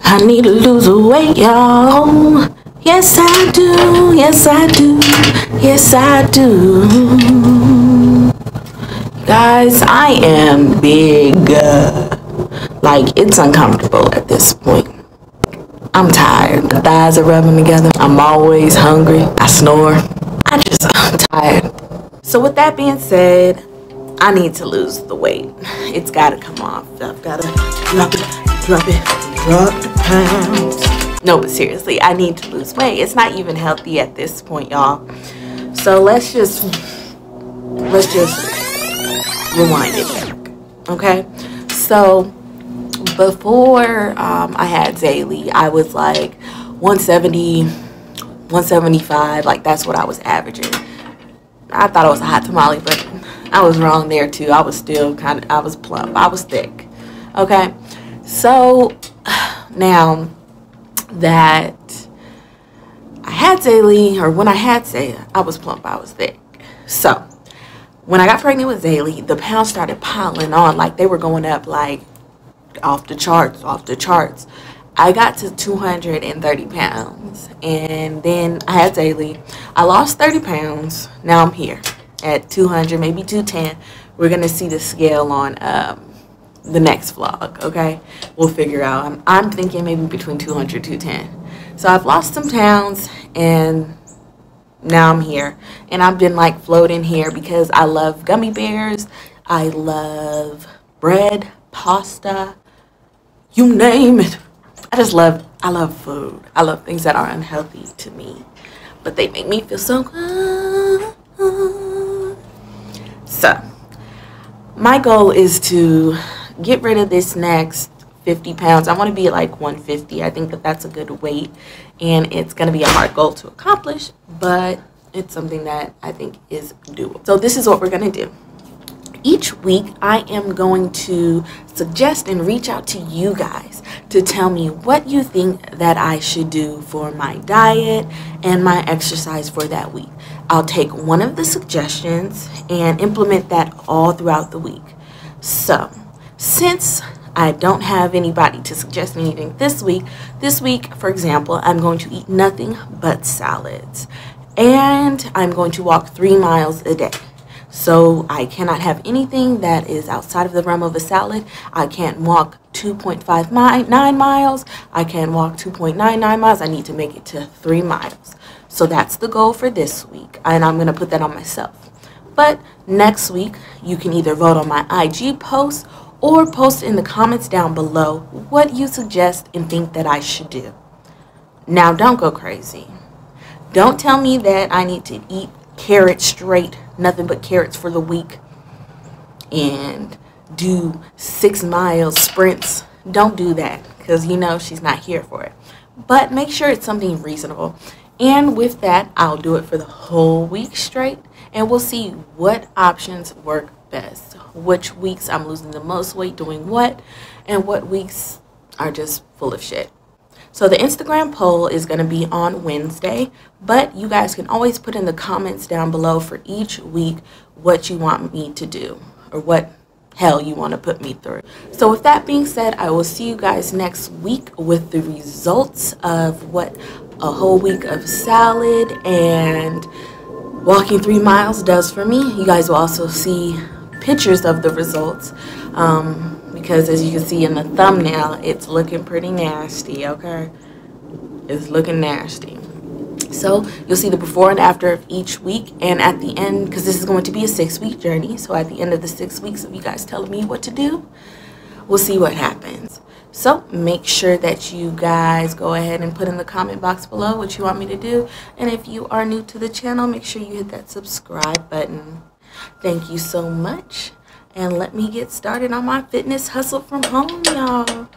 I need to lose weight, y'all. Yes, I do. Yes, I do. Yes, I do. Guys, I am big. Like, it's uncomfortable at this point. I'm tired. The thighs are rubbing together. I'm always hungry. I snore. I'm tired. So with that being said, I need to lose the weight. It's gotta come off. I've gotta drop the pounds. No, but seriously, I need to lose weight. It's not even healthy at this point, y'all. So let's just rewind it back, okay? So before I had Zaylee, I was like 170, 175. Like, that's what I was averaging. I thought I was a hot tamale, but I was wrong there too. I was still I was plump. I was thick. Okay. So now that I had Zaylee, or when I had Zaylee, I was plump. I was thick. So when I got pregnant with Zaylee, the pounds started piling on. Like, they were going up like off the charts. I got to 230 pounds, and then I had Zaylee. I lost 30 pounds. Now I'm here at 200, maybe 210. We're gonna see the scale on the next vlog. Okay, we'll figure out. I'm thinking maybe between 200 210. So I've lost some pounds, and now I'm here, and I've been like floating here because I love gummy bears. I love bread, pasta, you name it. I love food. I love things that are unhealthy to me, but they make me feel so good. So my goal is to get rid of this next 50 pounds. I want to be at like 150. I think that that's a good weight, and it's going to be a hard goal to accomplish, but it's something that I think is doable. So this is what we're going to do. Each week, I am going to suggest and reach out to you guys to tell me what you think that I should do for my diet and my exercise for that week. I'll take one of the suggestions and implement that all throughout the week. So, since I don't have anybody to suggest anything this week, for example, I'm going to eat nothing but salads. And I'm going to walk 3 miles a day. So I cannot have anything that is outside of the realm of a salad. I can't walk 2.59 miles. I can walk 2.99 miles. I need to make it to 3 miles. So that's the goal for this week, and I'm going to put that on myself. But next week, you can either vote on my IG post or post in the comments down below what you suggest and think that I should do. Now, don't go crazy. Don't tell me that I need to eat carrots straight, nothing but carrots for the week, and do 6 mile sprints. Don't do that, because you know she's not here for it. But make sure it's something reasonable. And with that, I'll do it for the whole week straight, and we'll see what options work best. Which weeks I'm losing the most weight doing what, and what weeks are just full of shit. So the Instagram poll is going to be on Wednesday, but you guys can always put in the comments down below for each week what you want me to do, or what hell you want to put me through. So with that being said, I will see you guys next week with the results of what a whole week of salad and walking 3 miles does for me. You guys will also see pictures of the results, because as you can see in the thumbnail, it's looking pretty nasty. Okay, it's looking nasty. So you'll see the before and after of each week, and at the end, because this is going to be a 6-week journey, so at the end of the 6 weeks of you guys telling me what to do, we'll see what happens. So make sure that you guys go ahead and put in the comment box below what you want me to do, and if you are new to the channel, make sure you hit that subscribe button. Thank you so much, and let me get started on my fitness hustle from home, y'all.